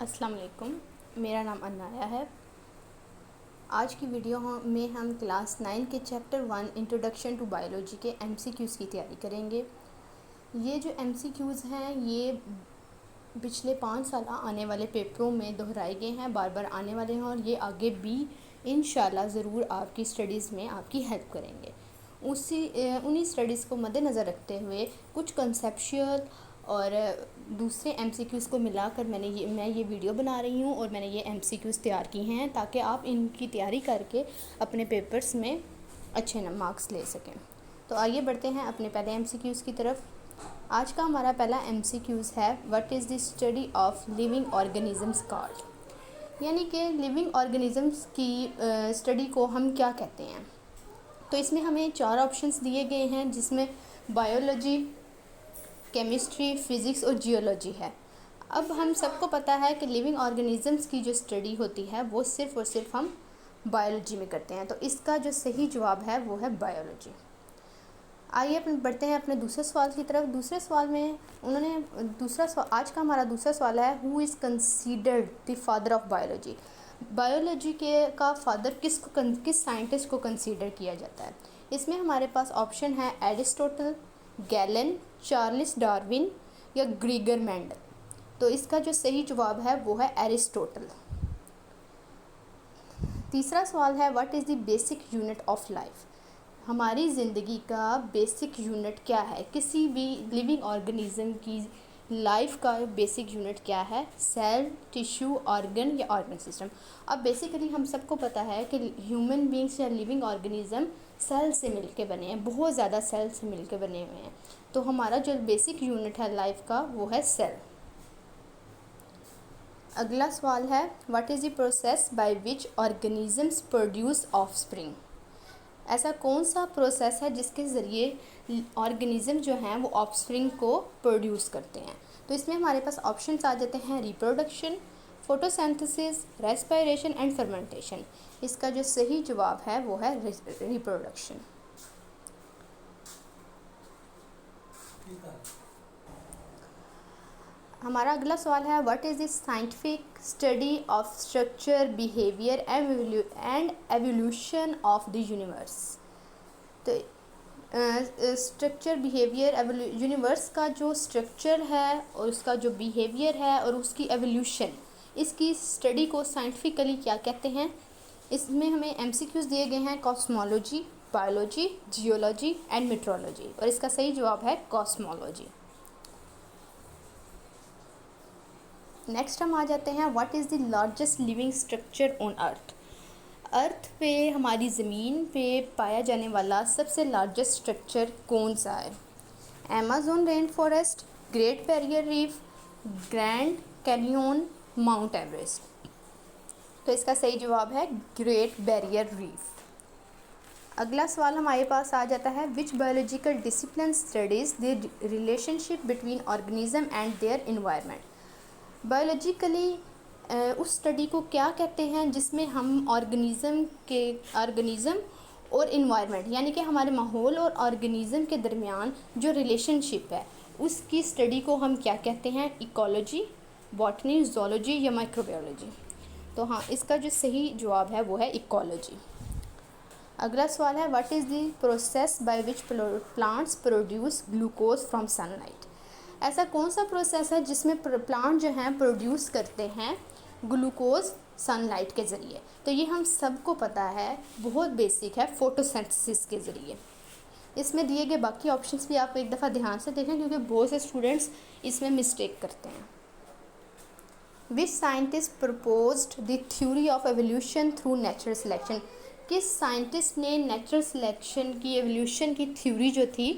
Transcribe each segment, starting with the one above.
अस्सलाम वालेकुम। मेरा नाम अनाया है। आज की वीडियो में हम क्लास 9 के चैप्टर 1 इंट्रोडक्शन टू बायोलॉजी के एमसीक्यूज़ की तैयारी करेंगे। ये जो एमसीक्यूज़ हैं ये पिछले 5 साल आने वाले पेपरों में दोहराए गए हैं, बार बार आने वाले हैं और ये आगे भी इंशाल्लाह ज़रूर आपकी स्टडीज़ में आपकी हेल्प करेंगे। उन्हीं स्टडीज़ को मद्देनज़र रखते हुए कुछ कंसेप्चुअल और दूसरे एमसीक्यूज़ को मिलाकर मैं ये वीडियो बना रही हूँ और मैंने ये एमसीक्यूज़ तैयार की हैं ताकि आप इनकी तैयारी करके अपने पेपर्स में अच्छे मार्क्स ले सकें। तो आइए बढ़ते हैं अपने पहले एमसीक्यूज़ की तरफ। आज का हमारा पहला एमसीक्यूज़ है what is the study of living organisms called, यानी कि लिविंग ऑर्गेनिजम्स की स्टडी को हम क्या कहते हैं। तो इसमें हमें 4 ऑप्शंस दिए गए हैं जिसमें बायोलॉजी, केमिस्ट्री, फ़िज़िक्स और जियोलॉजी है। अब हम सबको पता है कि लिविंग ऑर्गेनिजम्स की जो स्टडी होती है वो सिर्फ़ और सिर्फ हम बायोलॉजी में करते हैं, तो इसका जो सही जवाब है वो है बायोलॉजी। आइए बढ़ते हैं अपने दूसरे सवाल की तरफ। दूसरे सवाल में आज का हमारा दूसरा सवाल है who is considered the father of biology. Biology का फादर किस साइंटिस्ट को कंसीडर किया जाता है। इसमें हमारे पास ऑप्शन है एरिस्टोटल, गैलन, चार्ल्स डार्विन या ग्रीगर मेंडल। तो इसका जो सही जवाब है वो है एरिस्टोटल। तीसरा सवाल है what is the basic unit of life. हमारी ज़िंदगी का बेसिक यूनिट क्या है, किसी भी लिविंग ऑर्गेनिज्म की लाइफ का बेसिक यूनिट क्या है। सेल, टिश्यू, ऑर्गन या ऑर्गन सिस्टम। अब बेसिकली हम सबको पता है कि ह्यूमन बींग्स या लिविंग ऑर्गेनिज्म सेल से मिलके बने हैं, बहुत ज़्यादा सेल से मिलके बने हुए हैं। तो हमारा जो बेसिक यूनिट है लाइफ का वो है सेल। अगला सवाल है what is the process by which organisms produce offspring. ऐसा कौन सा प्रोसेस है जिसके ज़रिए ऑर्गेनिज़म जो हैं वो ऑफस्प्रिंग को प्रोड्यूस करते हैं। तो इसमें हमारे पास ऑप्शंस आ जाते हैं reproduction, photosynthesis, respiration and fermentation. इसका जो सही जवाब है वो है रिप्रोडक्शन। हमारा अगला सवाल है what is the scientific study of structure, behaviour and evolution of the universe. तो स्ट्रक्चर, बिहेवियर, यूनिवर्स का जो स्ट्रक्चर है और उसका जो बिहेवियर है और उसकी एवोल्यूशन, इसकी स्टडी को साइंटिफिकली क्या कहते हैं। इसमें हमें एमसीक्यूज़ दिए गए हैं cosmology, biology, geology and metrology, और इसका सही जवाब है कॉस्मोलॉजी। नेक्स्ट हम आ जाते हैं what is the largest living structure on earth पे, हमारी ज़मीन पे पाया जाने वाला सबसे लार्जेस्ट स्ट्रक्चर कौन सा है। Amazon rain forest, great barrier reef, grand canyon, mount Everest. तो इसका सही जवाब है ग्रेट बैरियर रीफ। अगला सवाल हमारे पास आ जाता है which biological discipline studies the relationship between organism and their environment. Biologically उस स्टडी को क्या कहते हैं जिसमें हम ऑर्गेनिज़म और इन्वायरमेंट, यानी कि हमारे माहौल और ऑर्गेनिज़म के दरमियान जो रिलेशनशिप है उसकी स्टडी को हम क्या कहते हैं। इकोलॉजी, बॉटनी, ज़ूलॉजी या माइक्रोबायोलॉजी। तो हाँ, इसका जो सही जवाब है वो है इकोलॉजी। अगला सवाल है what is the process by which plants produce glucose from sunlight. ऐसा कौन सा प्रोसेस है जिसमें प्लांट जो हैं प्रोड्यूस करते हैं ग्लूकोज सनलाइट के ज़रिए। तो ये हम सबको पता है, बहुत बेसिक है, फोटोसिंथेसिस के ज़रिए। इसमें दिए गए बाकी ऑप्शंस भी आप एक दफ़ा ध्यान से देखें क्योंकि बहुत से स्टूडेंट्स इसमें मिस्टेक करते हैं। Which scientist proposed the theory of evolution through natural selection. किस साइंटिस्ट ने नेचुरल सिलेक्शन की, एवोल्यूशन की थ्योरी जो थी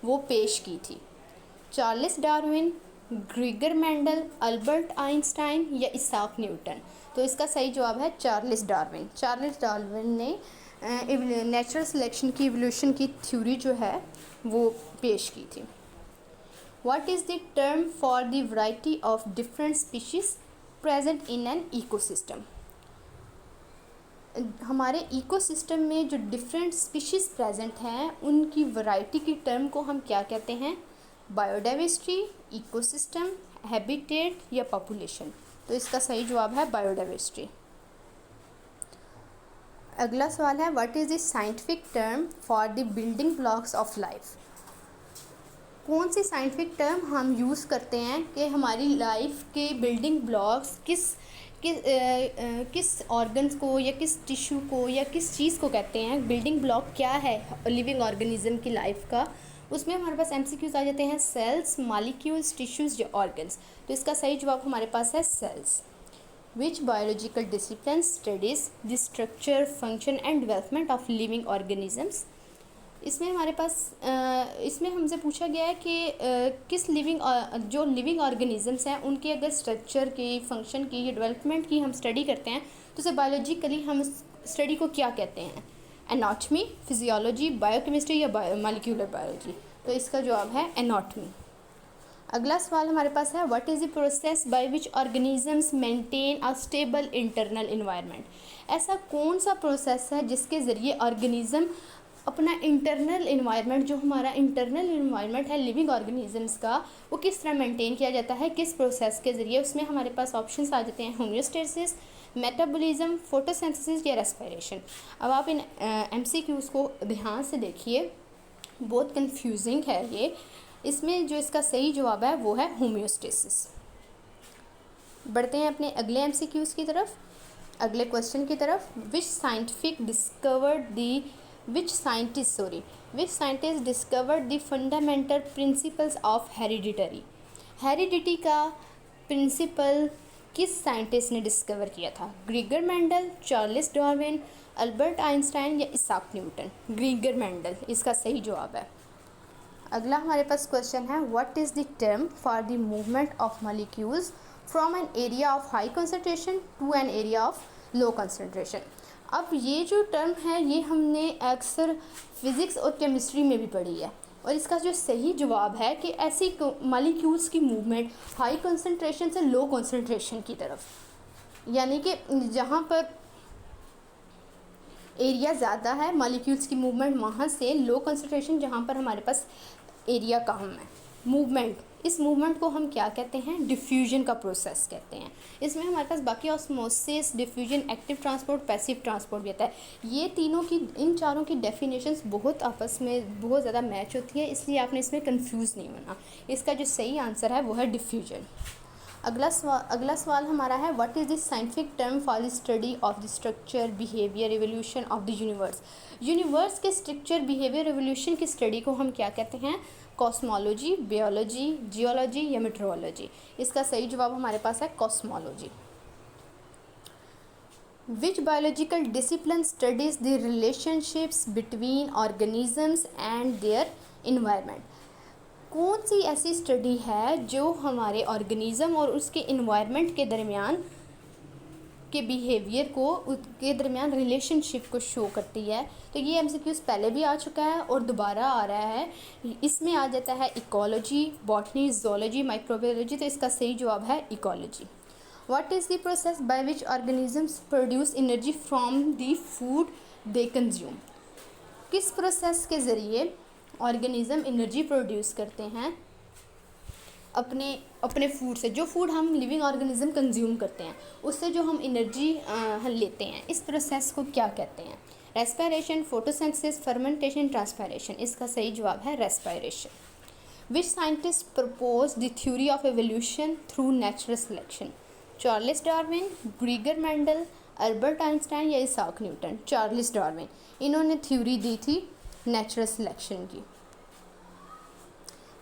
वो पेश की थी। Charles Darwin, ग्रीगर Mendel, Albert Einstein या इसाक न्यूटन। तो इसका सही जवाब है चार्ल्स डार्विन। चार्ल्स डार्विन ने नेचुरल सिलेक्शन की, एवोल्यूशन की थ्योरी जो है वो पेश की थी। What is the term for the variety of different species present in an ecosystem. हमारे इकोसिस्टम में जो डिफरेंट स्पीशीज़ प्रेजेंट हैं उनकी वैरायटी की टर्म को हम क्या कहते हैं। बायोडाइवर्सिटी, इकोसिस्टम, हैबिटेट या पॉपुलेशन। तो इसका सही जवाब है बायोडाइवर्सिटी। अगला सवाल है what is the scientific term for the building blocks of life. कौन सी साइंटिफिक टर्म हम यूज़ करते हैं कि हमारी लाइफ के बिल्डिंग ब्लॉक्स किस ऑर्गन्स को या किस टिश्यू को या किस चीज़ को कहते हैं। बिल्डिंग ब्लॉक क्या है लिविंग ऑर्गेनिज्म की लाइफ का, उसमें हमारे पास एमसीक्यूज आ जाते हैं सेल्स, मॉलिक्यूल्स, टिश्यूज़ या ऑर्गन्स। तो इसका सही जवाब हमारे पास है cells. Which biological discipline studies the structure, function and development of living organisms. इसमें हमारे पास इसमें हमसे पूछा गया है कि किस जो लिविंग ऑर्गेनिजम्स हैं उनके अगर स्ट्रक्चर की, फंक्शन की या डेवलपमेंट की हम स्टडी करते हैं तो उसे बायोलॉजिकली हम स्टडी को क्या कहते हैं। एनाटॉमी, फिजियोलॉजी, बायोकेमिस्ट्री या मॉलिक्यूलर बायोलॉजी। तो इसका जवाब है एनाटॉमी। अगला सवाल हमारे पास है what is the process by which organisms maintain a stable internal environment. ऐसा कौन सा प्रोसेस है जिसके ज़रिए ऑर्गेनिज़म अपना इंटरनल इन्वायरमेंट, जो हमारा इंटरनल इन्वायरमेंट है लिविंग ऑर्गेनिजम्स का, वो किस तरह मेंटेन किया जाता है, किस प्रोसेस के ज़रिए। उसमें हमारे पास ऑप्शंस आ जाते हैं होम्योस्टेसिस, मेटाबॉलिज्म, फोटोसिंथेसिस या रेस्पिरेशन। अब आप इन एमसीक्यूज़ को ध्यान से देखिए, बहुत कंफ्यूजिंग है ये। इसमें जो इसका सही जवाब है वो है होम्योस्टेसिस। बढ़ते हैं अपने अगले एमसीक्यूज़ की तरफ, अगले क्वेश्चन की तरफ। Which scientist discovered the fundamental principles of hereditary. Heredity का प्रिंसिपल किस साइंटिस्ट ने डिस्कवर किया था। Gregor Mendel, Charles Darwin, Albert Einstein या इसाक न्यूटन। ग्रीगर मेंडल इसका सही जवाब है। अगला हमारे पास क्वेश्चन है what is the term for the movement of molecules from an area of high concentration to an area of low concentration. अब ये जो टर्म है ये हमने अक्सर फिज़िक्स और केमिस्ट्री में भी पढ़ी है, और इसका जो सही जवाब है कि ऐसी मॉलिक्यूल्स की मूवमेंट हाई कंसंट्रेशन से लो कंसंट्रेशन की तरफ, यानी कि जहाँ पर एरिया ज़्यादा है मॉलिक्यूल्स की मूवमेंट वहाँ से लो कंसंट्रेशन जहाँ पर हमारे पास एरिया कम है मूवमेंट, इस मूवमेंट को हम क्या कहते हैं, डिफ्यूजन का प्रोसेस कहते हैं। इसमें हमारे पास बाकी osmosis, diffusion, active transport, passive transport भी आता है। ये इन चारों की डेफिनेशंस बहुत आपस में बहुत ज़्यादा मैच होती है, इसलिए आपने इसमें कंफ्यूज नहीं होना। इसका जो सही आंसर है वो है डिफ्यूजन। अगला सवाल हमारा है what is the scientific term for the study of the structure, behaviour, evolution of the universe. Universe के स्ट्रक्चर, बिहेवियर, एवोल्यूशन की स्टडी को हम क्या कहते हैं। कॉस्मोलॉजी, बायोलॉजी, जियोलॉजी या मेट्रोलॉजी। इसका सही जवाब हमारे पास है cosmology. Which biological discipline studies the relationships between organisms and their environment. कौन सी ऐसी स्टडी है जो हमारे ऑर्गेनिज़म और उसके इन्वायरमेंट के दरमियान के बिहेवियर को, उसके दरमियान रिलेशनशिप को शो करती है। तो ये एमसीक्यूज़ पहले भी आ चुका है और दोबारा आ रहा है। इसमें आ जाता है इकोलॉजी, बॉटनी, ज़ूलॉजी, माइक्रोबायोलॉजी। तो इसका सही जवाब है ecology. What is the process by which organisms produce energy from the food they consume. किस प्रोसेस के ज़रिए ऑर्गेनिज़म एनर्जी प्रोड्यूस करते हैं अपने फूड से, जो फूड हम लिविंग ऑर्गेनिज़म कंज्यूम करते हैं उससे जो हम एनर्जी लेते हैं, इस प्रोसेस को क्या कहते हैं। Respiration, photosynthesis, fermentation, transpiration. इसका सही जवाब है respiration. Which scientist propose the theory of evolution through natural selection. Charles Darwin, ग्रीगर Mendel, Albert Einstein या इसाक न्यूटन। चार्ल्स डार्विन, इन्होंने थ्योरी दी थी नेचुरल सिलेक्शन की।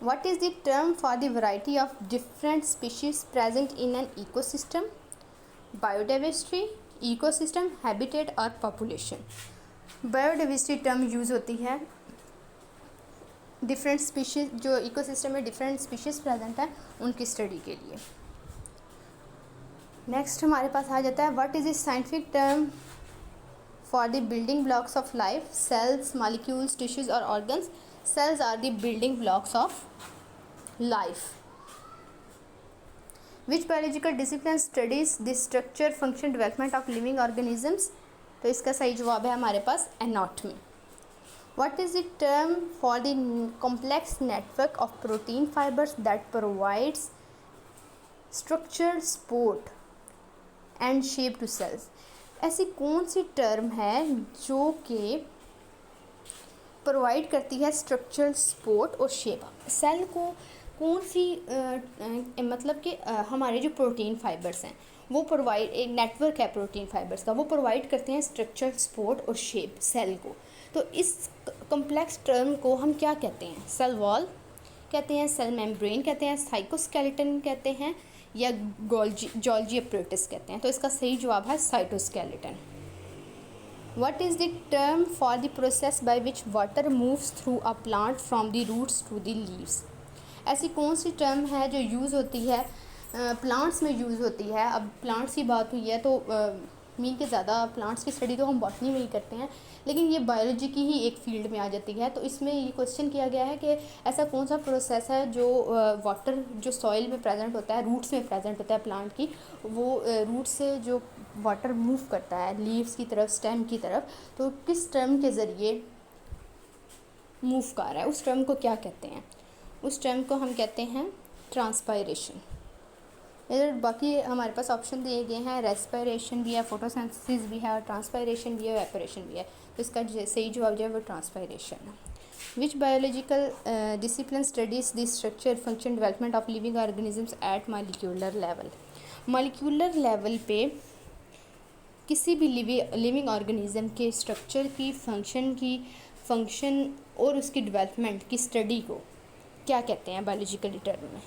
What is the term for the variety of different species present in an ecosystem? Biodiversity, ecosystem, habitat और population. Biodiversity term use होती है different species, जो ecosystem में different species present हैं उनकी स्टडी के लिए। नेक्स्ट हमारे पास आ जाता है what is the scientific term for the building blocks of life. Cells, molecules, tissues और organs. Cells are the building blocks of life. Which biological discipline studies the structure, function, development of living organisms? तो इसका सही जवाब है हमारे पास anatomy. What is the term for the complex network of protein fibers that provides structural support and shape to cells. ऐसी कौन सी term है जो कि प्रोवाइड करती है स्ट्रक्चरल सपोर्ट और शेप? सेल को कौन सी मतलब कि हमारे जो प्रोटीन फाइबर्स हैं वो प्रोवाइड, एक नेटवर्क है प्रोटीन फाइबर्स का, वो प्रोवाइड करते हैं स्ट्रक्चरल सपोर्ट और शेप सेल को। तो इस कम्प्लेक्स टर्म को हम क्या कहते हैं? सेल वॉल कहते हैं, सेल मेम्ब्रेन कहते हैं, साइटोस्केलेटन कहते हैं, या गोल्गी एपरेटस कहते हैं। तो इसका सही जवाब है cytoskeleton. What is the term for the process by which water moves through a plant from the roots to the leaves? ऐसी कौन सी टर्म है जो यूज़ होती है प्लांट्स में यूज़ होती है? अब प्लांट्स की बात हुई है तो मीन के ज़्यादा प्लांट्स की स्टडी तो हम बॉटनी में ही करते हैं, लेकिन ये बायोलॉजी की ही एक फील्ड में आ जाती है। तो इसमें ये क्वेश्चन किया गया है कि ऐसा कौन सा प्रोसेस है जो वाटर जो सॉइल में प्रेजेंट होता है, रूट्स में प्रेजेंट होता है प्लांट की, वो रूट से जो वाटर मूव करता है लीव्स की तरफ, स्टेम की तरफ, तो किस टर्म के ज़रिए मूव कर रहा है, उस टर्म को क्या कहते हैं? उस टर्म को हम कहते हैं ट्रांसपायरेशन। इधर बाकी हमारे पास ऑप्शन दिए गए हैं, रेस्पिरेशन भी है, फोटोसिंथेसिस भी है, और ट्रांसपायरेशन भी है, वेपोरेशन भी है। तो इसका सही जवाब जो है वो ट्रांसपायरेशन है। Which biological discipline studies the structure function development of living organisms at molecular level? Molecular level पे किसी भी लिविंग ऑर्गेनिज्म के स्ट्रक्चर की, फंक्शन और उसकी डेवलपमेंट की स्टडी को क्या कहते हैं बायोलॉजिकल टर्म में?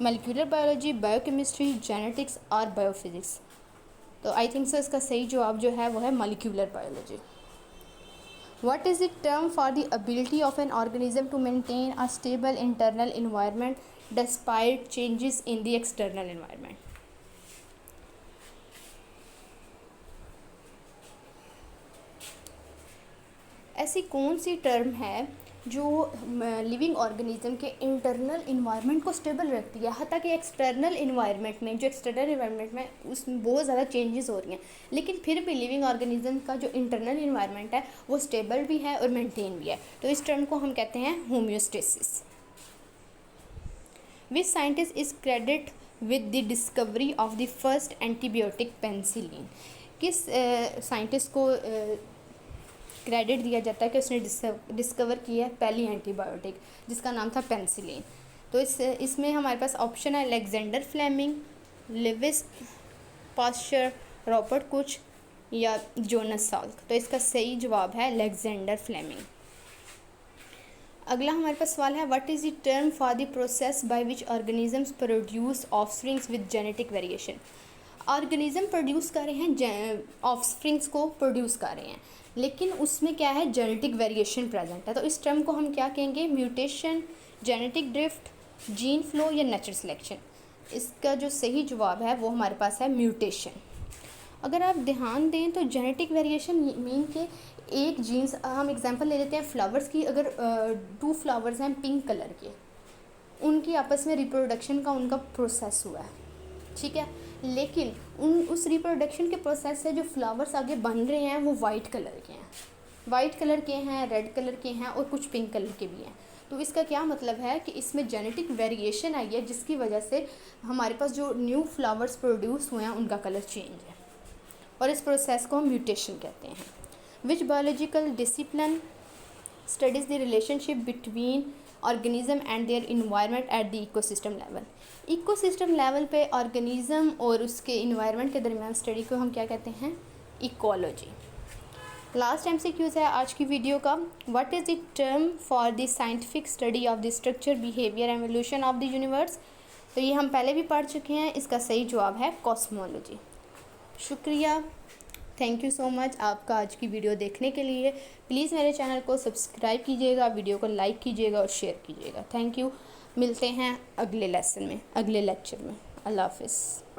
मॉलिक्यूलर बायोलॉजी, बायोकेमिस्ट्री, जेनेटिक्स और बायोफिजिक्स। तो आई थिंक सो इसका सही जवाब जो है वो है molecular biology. What is the term for the ability of an organism to maintain a stable internal environment despite changes in the external environment? ऐसी कौन सी टर्म है जो लिविंग ऑर्गेनिज्म के इंटरनल इन्वायरमेंट को स्टेबल रखती है, हत्ता कि एक्सटर्नल इन्वायरमेंट में, जो एक्सटर्नल इन्वायरमेंट में उसमें बहुत ज़्यादा चेंजेस हो रही हैं, लेकिन फिर भी लिविंग ऑर्गेनिज्म का जो इंटरनल इन्वायरमेंट है वो स्टेबल भी है और मेंटेन भी है। तो इस टर्म को हम कहते हैं homeostasis. Which scientist is credit with the discovery of the first antibiotic penicillin? किस साइंटिस्ट को क्रेडिट दिया जाता है कि उसने डिस्कवर किया है पहली एंटीबायोटिक, जिसका नाम था पेनिसिलिन? तो इसमें हमारे पास ऑप्शन है Alexander Fleming, Louis Pasteur, Robert Koch या जोनस साल्क। तो इसका सही जवाब है अलेक्जेंडर फ्लेमिंग। अगला हमारे पास सवाल है, what is the term for the process by which organisms produce offsprings with genetic variation? Organism produce कर रहे हैं, ऑफस्प्रिंग्स को प्रोड्यूस कर रहे हैं, लेकिन उसमें क्या है, जेनेटिक वेरिएशन प्रेजेंट है। तो इस टर्म को हम क्या कहेंगे? Mutation, genetic drift, gene flow या नेचुरल सिलेक्शन? इसका जो सही जवाब है वो हमारे पास है म्यूटेशन। अगर आप ध्यान दें तो जेनेटिक वेरिएशन मीन के एक जीन्स, हम एग्जांपल ले लेते हैं फ्लावर्स की, अगर 2 फ्लावर्स हैं पिंक कलर के, उनकी आपस में रिप्रोडक्शन का उनका प्रोसेस हुआ है, ठीक है, लेकिन उस रिप्रोडक्शन के प्रोसेस से जो फ्लावर्स आगे बन रहे हैं वो वाइट कलर के हैं, रेड कलर के हैं और कुछ पिंक कलर के भी हैं। तो इसका क्या मतलब है कि इसमें जेनेटिक वेरिएशन आई है, जिसकी वजह से हमारे पास जो न्यू फ्लावर्स प्रोड्यूस हुए हैं उनका कलर चेंज है, और इस प्रोसेस को हम म्यूटेशन कहते हैं। Which biological discipline studies the relationship between organism and their environment at the ecosystem level? Ecosystem level पे ऑर्गेनिज्म और उसके इन्वायरमेंट के दरमियान स्टडी को हम क्या कहते हैं? इकोलॉजी। लास्ट MCQs है आज की वीडियो का। What is the term for the scientific study of the structure, behaviour, evolution of the universe? तो ये हम पहले भी पढ़ चुके हैं, इसका सही जवाब है कॉस्मोलॉजी। शुक्रिया, थैंक यू सो मच आपका आज की वीडियो देखने के लिए। प्लीज़ मेरे चैनल को सब्सक्राइब कीजिएगा, वीडियो को लाइक कीजिएगा और शेयर कीजिएगा। Thank you. मिलते हैं अगले लेसन में, अगले लेक्चर में। अल्लाह हाफ़िज़।